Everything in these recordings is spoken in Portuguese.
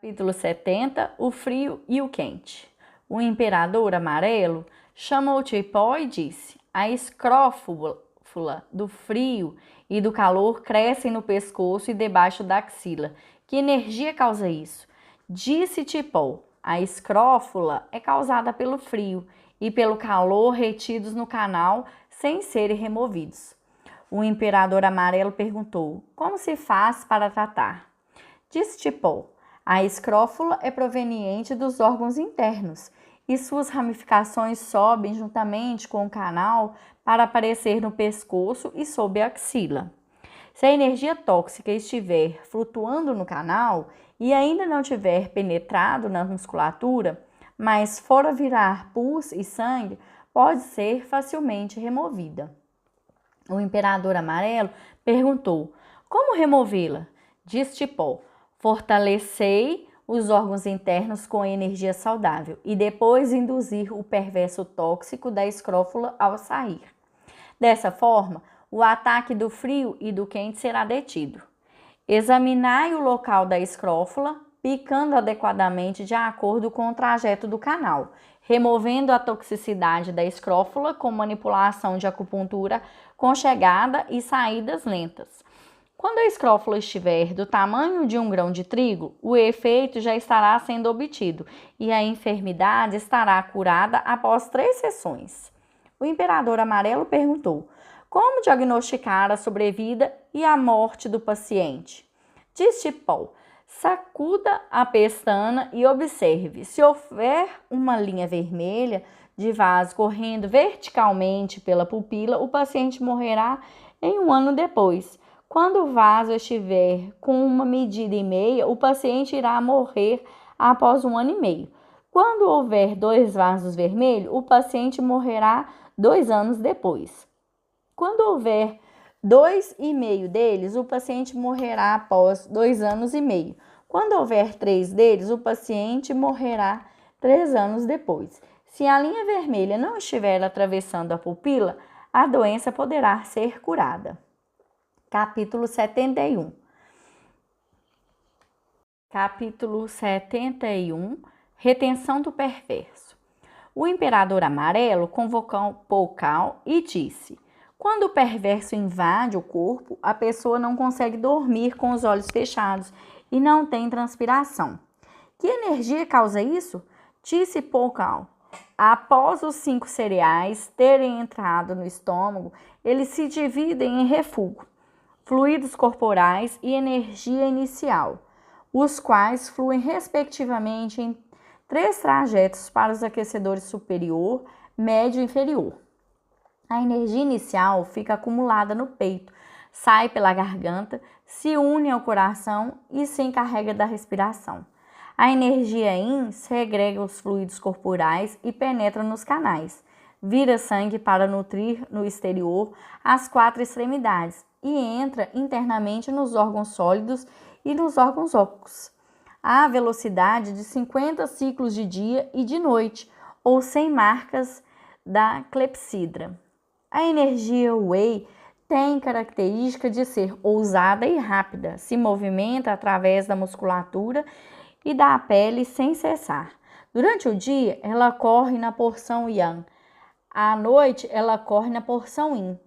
Capítulo 70. O frio e o quente. O imperador amarelo chamou Tipó e disse: a escrófula do frio e do calor crescem no pescoço e debaixo da axila. Que energia causa isso? Disse Tipó: a escrófula é causada pelo frio e pelo calor retidos no canal sem serem removidos. O imperador amarelo perguntou: como se faz para tratar? Disse Tipó: a escrófula é proveniente dos órgãos internos e suas ramificações sobem juntamente com o canal para aparecer no pescoço e sob a axila. Se a energia tóxica estiver flutuando no canal e ainda não tiver penetrado na musculatura, mas for a virar pus e sangue, pode ser facilmente removida. O imperador amarelo perguntou: como removê-la? Disse Tipó: fortalecei os órgãos internos com energia saudável e depois induzir o perverso tóxico da escrófula ao sair. Dessa forma, o ataque do frio e do quente será detido. Examinai o local da escrófula, picando adequadamente de acordo com o trajeto do canal, removendo a toxicidade da escrófula com manipulação de acupuntura com chegada e saídas lentas. Quando a escrófula estiver do tamanho de um grão de trigo, o efeito já estará sendo obtido e a enfermidade estará curada após 3 sessões. O imperador amarelo perguntou: como diagnosticar a sobrevida e a morte do paciente? Disse Tipó: sacuda a pestana e observe. Se houver uma linha vermelha de vaso correndo verticalmente pela pupila, o paciente morrerá em 1 ano depois. Quando o vaso estiver com 1,5 medida, o paciente irá morrer após 1 ano e meio. Quando houver 2 vasos vermelhos, o paciente morrerá 2 anos depois. Quando houver 2,5 deles, o paciente morrerá após 2 anos e meio. Quando houver 3 deles, o paciente morrerá 3 anos depois. Se a linha vermelha não estiver atravessando a pupila, a doença poderá ser curada. Capítulo 71. Capítulo 71. Retenção do perverso. O imperador amarelo convocou Pocal e disse: quando o perverso invade o corpo, a pessoa não consegue dormir com os olhos fechados e não tem transpiração. Que energia causa isso? Disse Pocal: após os 5 cereais terem entrado no estômago, eles se dividem em refúgio, fluidos corporais e energia inicial, os quais fluem respectivamente em 3 trajetos para os aquecedores superior, médio e inferior. A energia inicial fica acumulada no peito, sai pela garganta, se une ao coração e se encarrega da respiração. A energia yin segrega os fluidos corporais e penetra nos canais, vira sangue para nutrir no exterior as 4 extremidades e entra internamente nos órgãos sólidos e nos órgãos ocos. À velocidade de 50 ciclos de dia e de noite, ou 100 marcas da clepsidra. A energia Wei tem característica de ser ousada e rápida, se movimenta através da musculatura e da pele sem cessar. Durante o dia, ela corre na porção Yang. À noite, ela corre na porção Yin.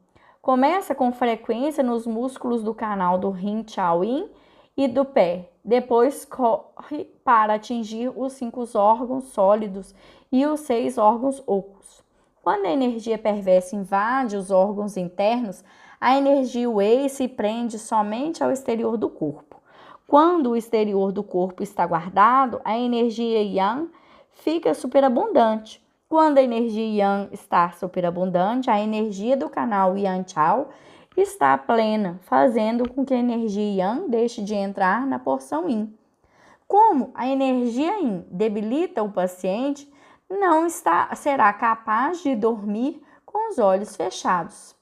Começa com frequência nos músculos do canal do Yin Chao Yin e do pé. Depois corre para atingir os 5 órgãos sólidos e os 6 órgãos ocos. Quando a energia perversa invade os órgãos internos, a energia Wei se prende somente ao exterior do corpo. Quando o exterior do corpo está guardado, a energia Yang fica superabundante. Quando a energia Yang está superabundante, a energia do canal Yang Chao está plena, fazendo com que a energia Yang deixe de entrar na porção Yin. Como a energia Yin debilita o paciente, não será capaz de dormir com os olhos fechados.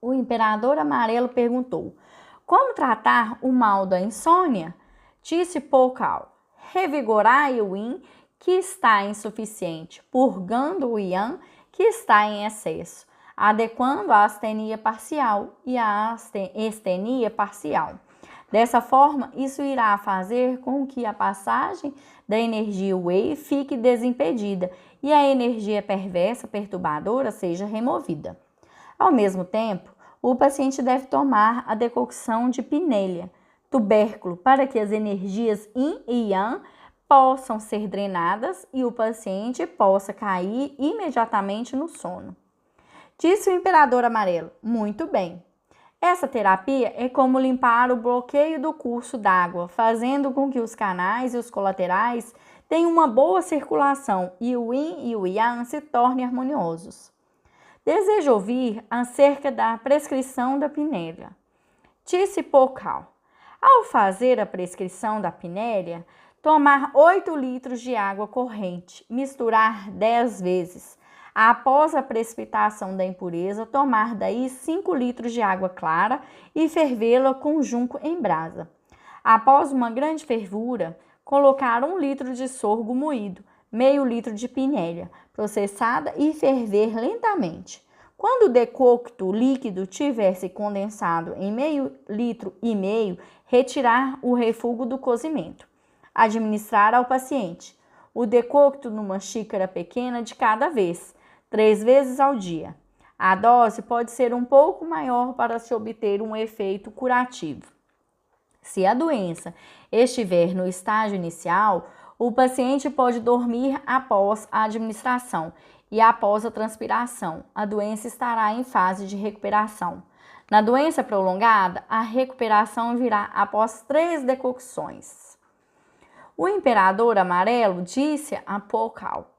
O imperador amarelo perguntou: como tratar o mal da insônia? Disse Pocal: revigorai o Yin que está insuficiente, purgando o Yang que está em excesso, adequando a astenia parcial e a estenia parcial. Dessa forma, isso irá fazer com que a passagem da energia Wei fique desimpedida e a energia perversa perturbadora seja removida. Ao mesmo tempo, o paciente deve tomar a decocção de pinélia, tubérculo, para que as energias Yin e Yang possam ser drenadas e o paciente possa cair imediatamente no sono. Disse o Imperador Amarelo: muito bem. Essa terapia é como limpar o bloqueio do curso d'água, fazendo com que os canais e os colaterais tenham uma boa circulação e o Yin e o Yang se tornem harmoniosos. Desejo ouvir acerca da prescrição da pinélia. Disse Pocal: ao fazer a prescrição da pinélia, tomar 8 litros de água corrente, misturar 10 vezes. Após a precipitação da impureza, tomar daí 5 litros de água clara e fervê-la com junco em brasa. Após uma grande fervura, colocar 1 litro de sorgo moído, meio litro de pinélia processada e ferver lentamente. Quando o decocto líquido tiver se condensado em meio litro e meio, retirar o refúgio do cozimento. Administrar ao paciente o decocto numa xícara pequena de cada vez, 3 vezes ao dia. A dose pode ser um pouco maior para se obter um efeito curativo. Se a doença estiver no estágio inicial, o paciente pode dormir após a administração e após a transpiração, a doença estará em fase de recuperação. Na doença prolongada, a recuperação virá após 3 decocções. O Imperador Amarelo disse a Pocal: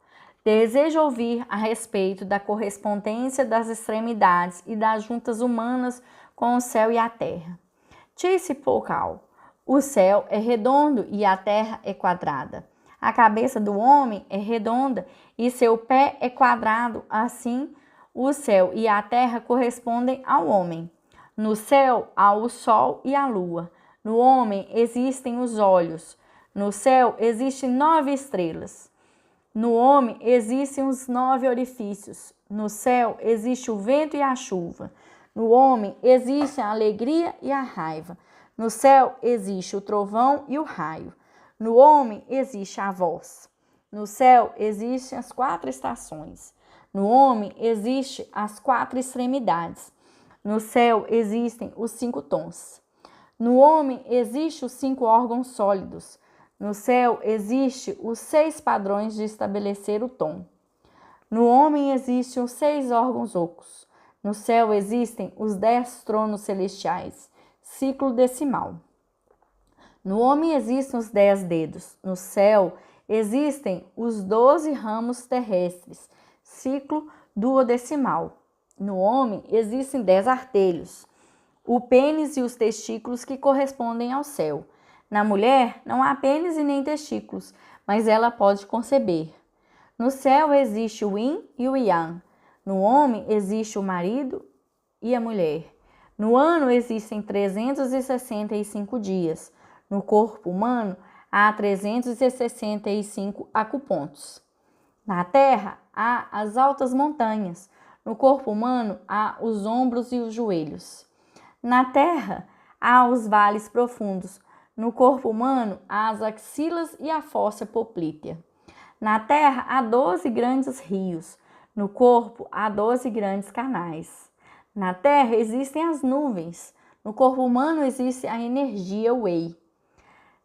desejo ouvir a respeito da correspondência das extremidades e das juntas humanas com o céu e a terra. Disse Pocal: o céu é redondo e a terra é quadrada. A cabeça do homem é redonda e seu pé é quadrado, assim o céu e a terra correspondem ao homem. No céu há o sol e a lua. No homem existem os olhos. No céu existem 9 estrelas. No homem existem os 9 orifícios. No céu existe o vento e a chuva. No homem existem a alegria e a raiva. No céu existe o trovão e o raio. No homem existe a voz. No céu existem as 4 estações. No homem existem as 4 extremidades. No céu existem os 5 tons. No homem existem os 5 órgãos sólidos. No céu existem os 6 padrões de estabelecer o tom. No homem existem os 6 órgãos ocos. No céu existem os 10 tronos celestiais. Ciclo decimal. No homem existem os 10 dedos. No céu existem os 12 ramos terrestres. Ciclo duodecimal. No homem existem 10 artelhos. O pênis e os testículos que correspondem ao céu. Na mulher não há pênis e nem testículos, mas ela pode conceber. No céu existe o Yin e o Yang. No homem existe o marido e a mulher. No ano existem 365 dias. No corpo humano há 365 acupontos. Na terra há as altas montanhas. No corpo humano há os ombros e os joelhos. Na terra há os vales profundos. No corpo humano há as axilas e a fossa poplítea. Na terra há 12 grandes rios. No corpo há 12 grandes canais. Na terra existem as nuvens. No corpo humano existe a energia Wei.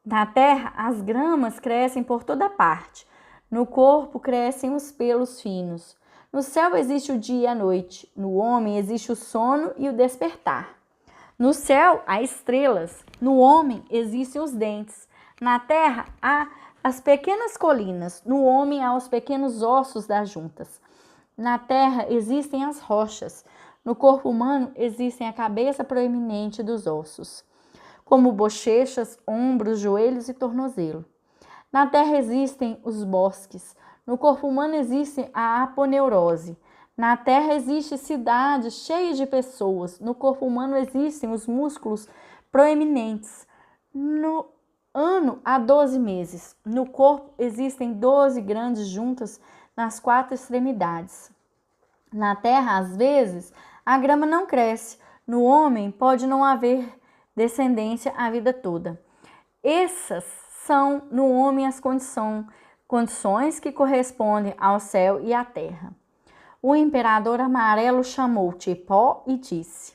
Na terra as gramas crescem por toda parte. No corpo crescem os pelos finos. No céu existe o dia e a noite. No homem existe o sono e o despertar. No céu há estrelas. No homem existem os dentes. Na terra há as pequenas colinas. No homem há os pequenos ossos das juntas. Na terra existem as rochas. No corpo humano existem a cabeça proeminente dos ossos, como bochechas, ombros, joelhos e tornozelo. Na terra existem os bosques. No corpo humano existe a aponeurose. Na terra existe cidades cheias de pessoas. No corpo humano existem os músculos proeminentes. No ano há 12 meses. No corpo existem 12 grandes juntas nas 4 extremidades. Na terra, às vezes, a grama não cresce. No homem pode não haver descendência a vida toda. Essas são no homem as condições que correspondem ao céu e à terra. O imperador amarelo chamou Tipó e disse: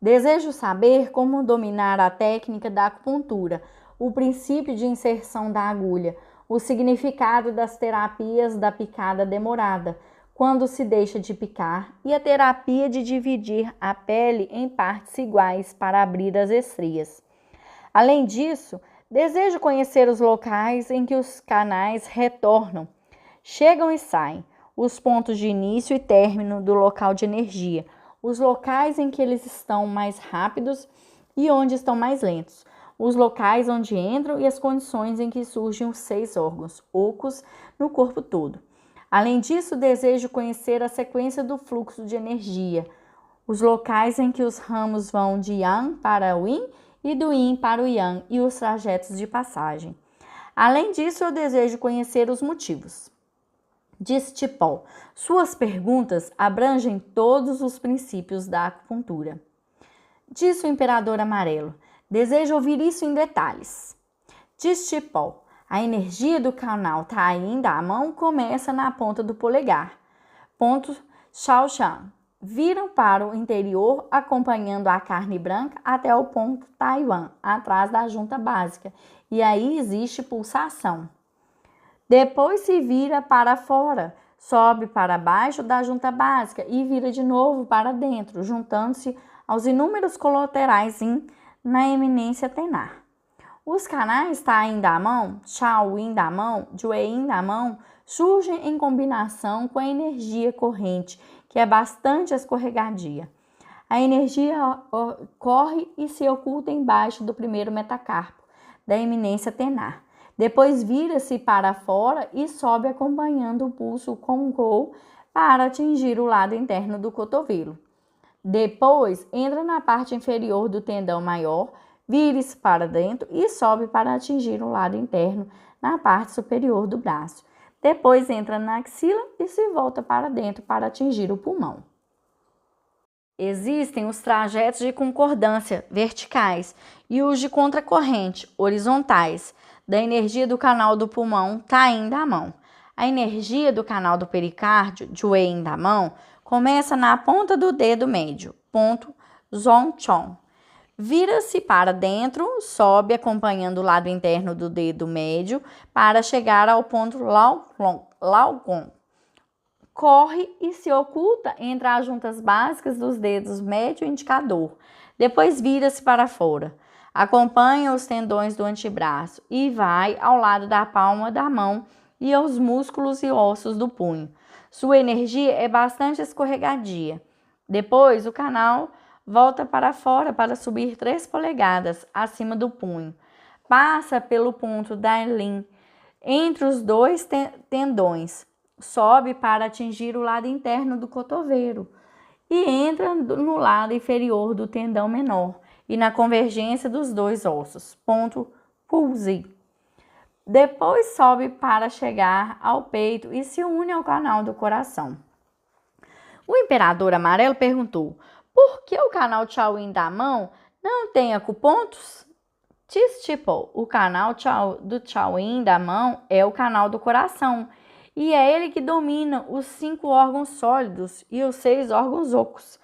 desejo saber como dominar a técnica da acupuntura, o princípio de inserção da agulha, o significado das terapias da picada demorada, quando se deixa de picar, e a terapia de dividir a pele em partes iguais para abrir as estrias. Além disso, desejo conhecer os locais em que os canais retornam, chegam e saem, os pontos de início e término do local de energia, os locais em que eles estão mais rápidos e onde estão mais lentos, os locais onde entram e as condições em que surgem os 6 órgãos ocos no corpo todo. Além disso, desejo conhecer a sequência do fluxo de energia, os locais em que os ramos vão de Yang para o Yin e do Yin para o Yang e os trajetos de passagem. Além disso, eu desejo conhecer os motivos. Disse Tipó: suas perguntas abrangem todos os princípios da acupuntura. Disse o imperador amarelo: desejo ouvir isso em detalhes. Disse Tipó: a energia do canal Tayin da mão começa na ponta do polegar, ponto Shaoshan. Viram para o interior, acompanhando a carne branca até o ponto Taiwan, atrás da junta básica, e aí existe pulsação. Depois se vira para fora, sobe para baixo da junta básica e vira de novo para dentro, juntando-se aos inúmeros colaterais na eminência tenar. Os canais Tayin da mão, Shaoyin da mão, Jueyin da mão surgem em combinação com a energia corrente, que é bastante escorregadia. A energia corre e se oculta embaixo do primeiro metacarpo, da eminência tenar. Depois vira-se para fora e sobe acompanhando o pulso côncavo para atingir o lado interno do cotovelo. Depois entra na parte inferior do tendão maior, vira-se para dentro e sobe para atingir o lado interno na parte superior do braço. Depois entra na axila e se volta para dentro para atingir o pulmão. Existem os trajetos de concordância verticais e os de contracorrente horizontais da energia do canal do pulmão Tayin da mão. A energia do canal do pericárdio Jueyin da mão começa na ponta do dedo médio, ponto Zhongchong. Vira-se para dentro, sobe acompanhando o lado interno do dedo médio para chegar ao ponto Laogong. Corre e se oculta entre as juntas básicas dos dedos médio e indicador. Depois vira-se para fora. Acompanha os tendões do antebraço e vai ao lado da palma da mão e aos músculos e ossos do punho. Sua energia é bastante escorregadia. Depois, o canal volta para fora para subir 3 polegadas acima do punho. Passa pelo ponto Dailin, entre os 2 tendões. Sobe para atingir o lado interno do cotovelo e entra no lado inferior do tendão menor e na convergência dos 2 ossos, ponto Pulsi. Depois sobe para chegar ao peito e se une ao canal do coração. O imperador amarelo perguntou: por que o canal Shaoyin da mão não tem acupontos? Disse Tipó: o canal do Shaoyin da mão é o canal do coração e é ele que domina os 5 órgãos sólidos e os 6 órgãos ocos.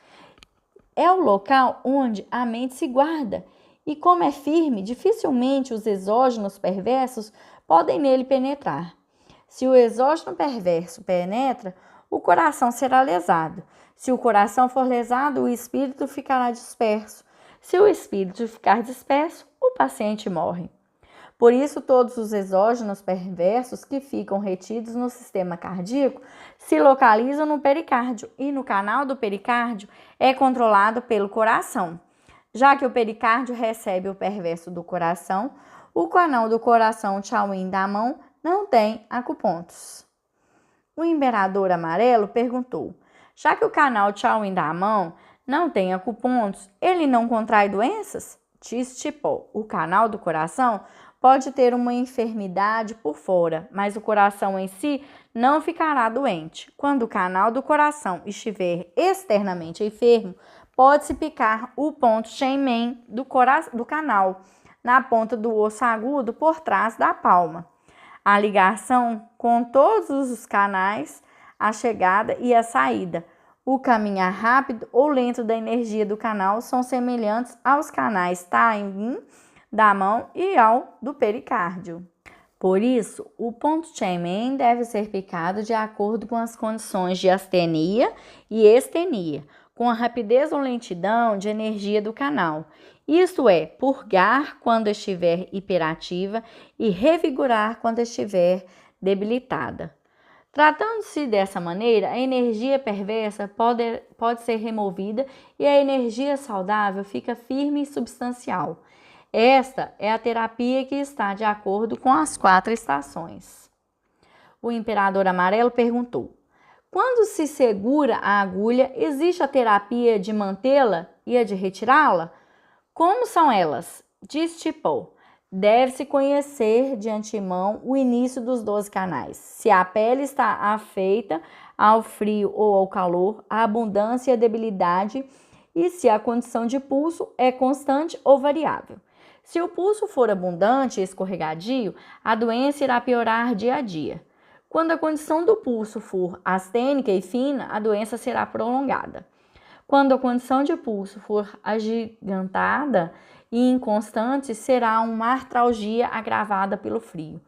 É o local onde a mente se guarda e, como é firme, dificilmente os exógenos perversos podem nele penetrar. Se o exógeno perverso penetra, o coração será lesado. Se o coração for lesado, o espírito ficará disperso. Se o espírito ficar disperso, o paciente morre. Por isso, todos os exógenos perversos que ficam retidos no sistema cardíaco se localizam no pericárdio e no canal do pericárdio é controlado pelo coração. Já que o pericárdio recebe o perverso do coração, o canal do coração Shaoyin da mão não tem acupontos. O imperador amarelo perguntou: já que o canal Shaoyin da mão não tem acupontos, ele não contrai doenças? Disse Tipó: o canal do coração pode ter uma enfermidade por fora, mas o coração em si não ficará doente. Quando o canal do coração estiver externamente enfermo, pode-se picar o ponto Shenmen do canal, na ponta do osso agudo por trás da palma. A ligação com todos os canais, a chegada e a saída, o caminhar rápido ou lento da energia do canal são semelhantes aos canais Taiying da mão e ao do pericárdio. Por isso, o ponto Shenmen deve ser picado de acordo com as condições de astenia e estenia, com a rapidez ou lentidão de energia do canal. Isto é, purgar quando estiver hiperativa e revigorar quando estiver debilitada. Tratando-se dessa maneira, a energia perversa pode ser removida e a energia saudável fica firme e substancial. Esta é a terapia que está de acordo com as 4 estações. O imperador amarelo perguntou: quando se segura a agulha, existe a terapia de mantê-la e a de retirá-la? Como são elas? Diz Tipo: deve-se conhecer de antemão o início dos 12 canais. Se a pele está afeita ao frio ou ao calor, a abundância e a debilidade, e se a condição de pulso é constante ou variável. Se o pulso for abundante e escorregadio, a doença irá piorar dia a dia. Quando a condição do pulso for astênica e fina, a doença será prolongada. Quando a condição de pulso for agigantada e inconstante, será uma artralgia agravada pelo frio.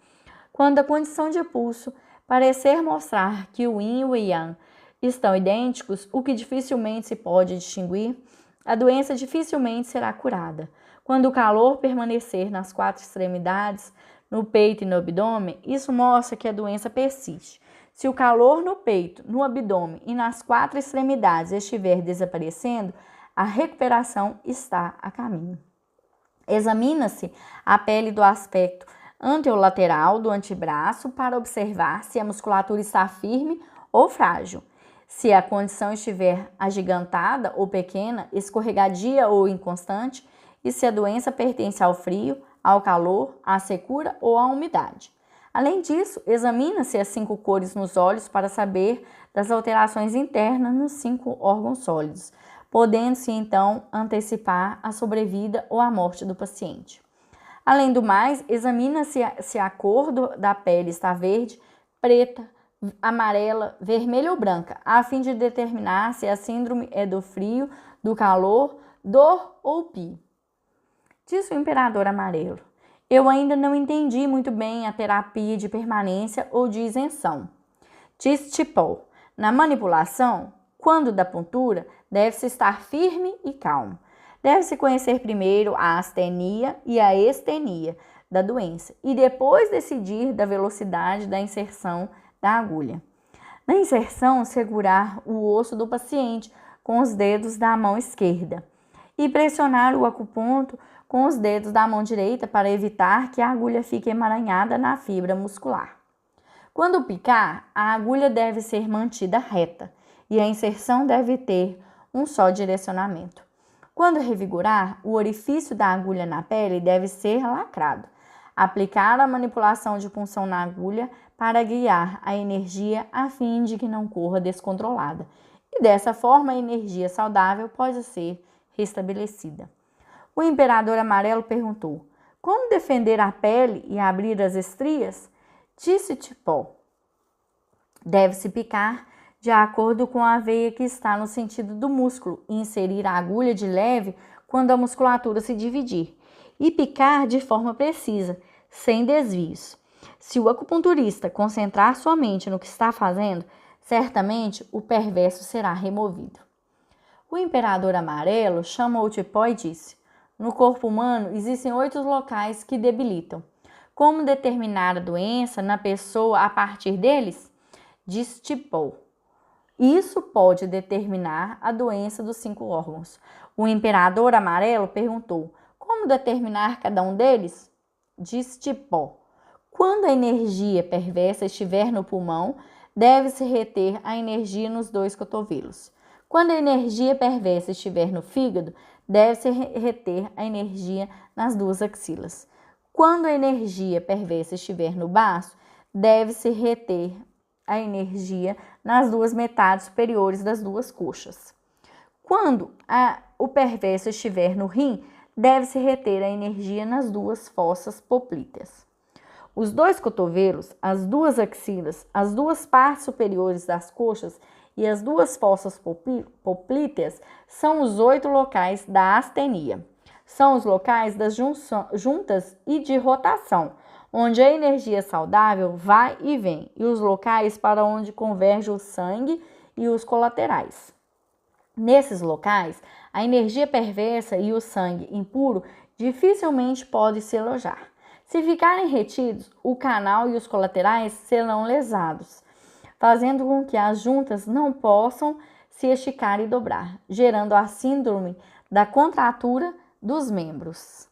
Quando a condição de pulso parecer mostrar que o yin e o yang estão idênticos, o que dificilmente se pode distinguir, a doença dificilmente será curada. Quando o calor permanecer nas 4 extremidades, no peito e no abdômen, isso mostra que a doença persiste. Se o calor no peito, no abdômen e nas 4 extremidades estiver desaparecendo, a recuperação está a caminho. Examina-se a pele do aspecto anterolateral do antebraço para observar se a musculatura está firme ou frágil. Se a condição estiver agigantada ou pequena, escorregadia ou inconstante, e se a doença pertence ao frio, ao calor, à secura ou à umidade. Além disso, examina-se as 5 cores nos olhos para saber das alterações internas nos 5 órgãos sólidos, podendo-se então antecipar a sobrevida ou a morte do paciente. Além do mais, examina-se se a cor da pele está verde, preta, amarela, vermelha ou branca, a fim de determinar se a síndrome é do frio, do calor, dor ou pi. Disse o imperador amarelo: eu ainda não entendi muito bem a terapia de permanência ou de isenção. Disse Tipo: na manipulação, quando da pontura, deve-se estar firme e calmo. Deve-se conhecer primeiro a astenia e a estenia da doença e depois decidir da velocidade da inserção da agulha. Na inserção, segurar o osso do paciente com os dedos da mão esquerda e pressionar o acuponto com os dedos da mão direita para evitar que a agulha fique emaranhada na fibra muscular. Quando picar, a agulha deve ser mantida reta e a inserção deve ter um só direcionamento. Quando revigorar, o orifício da agulha na pele deve ser lacrado. Aplicar a manipulação de punção na agulha para guiar a energia a fim de que não corra descontrolada. E dessa forma a energia saudável pode ser restabelecida. O imperador amarelo perguntou: como defender a pele e abrir as estrias? Disse Tipo: deve-se picar de acordo com a veia que está no sentido do músculo e inserir a agulha de leve quando a musculatura se dividir e picar de forma precisa, sem desvios. Se o acupunturista concentrar sua mente no que está fazendo, certamente o perverso será removido. O imperador amarelo chamou Tipo e disse: no corpo humano existem 8 locais que debilitam. Como determinar a doença na pessoa a partir deles? Diz Tipo: isso pode determinar a doença dos 5 órgãos. O imperador amarelo perguntou: como determinar cada um deles? Diz Tipo: quando a energia perversa estiver no pulmão, deve-se reter a energia nos 2 cotovelos. Quando a energia perversa estiver no fígado, deve-se reter a energia nas 2 axilas. Quando a energia perversa estiver no baço, deve-se reter a energia nas 2 metades superiores das 2 coxas. Quando o perverso estiver no rim, deve-se reter a energia nas duas fossas poplíteas. Os dois cotovelos, as duas axilas, as duas partes superiores das coxas e as duas fossas poplíteas são os 8 locais da astenia. São os locais das juntas e de rotação, onde a energia saudável vai e vem, e os locais para onde converge o sangue e os colaterais. Nesses locais, a energia perversa e o sangue impuro dificilmente podem se alojar. Se ficarem retidos, o canal e os colaterais serão lesados, fazendo com que as juntas não possam se esticar e dobrar, gerando a síndrome da contratura dos membros.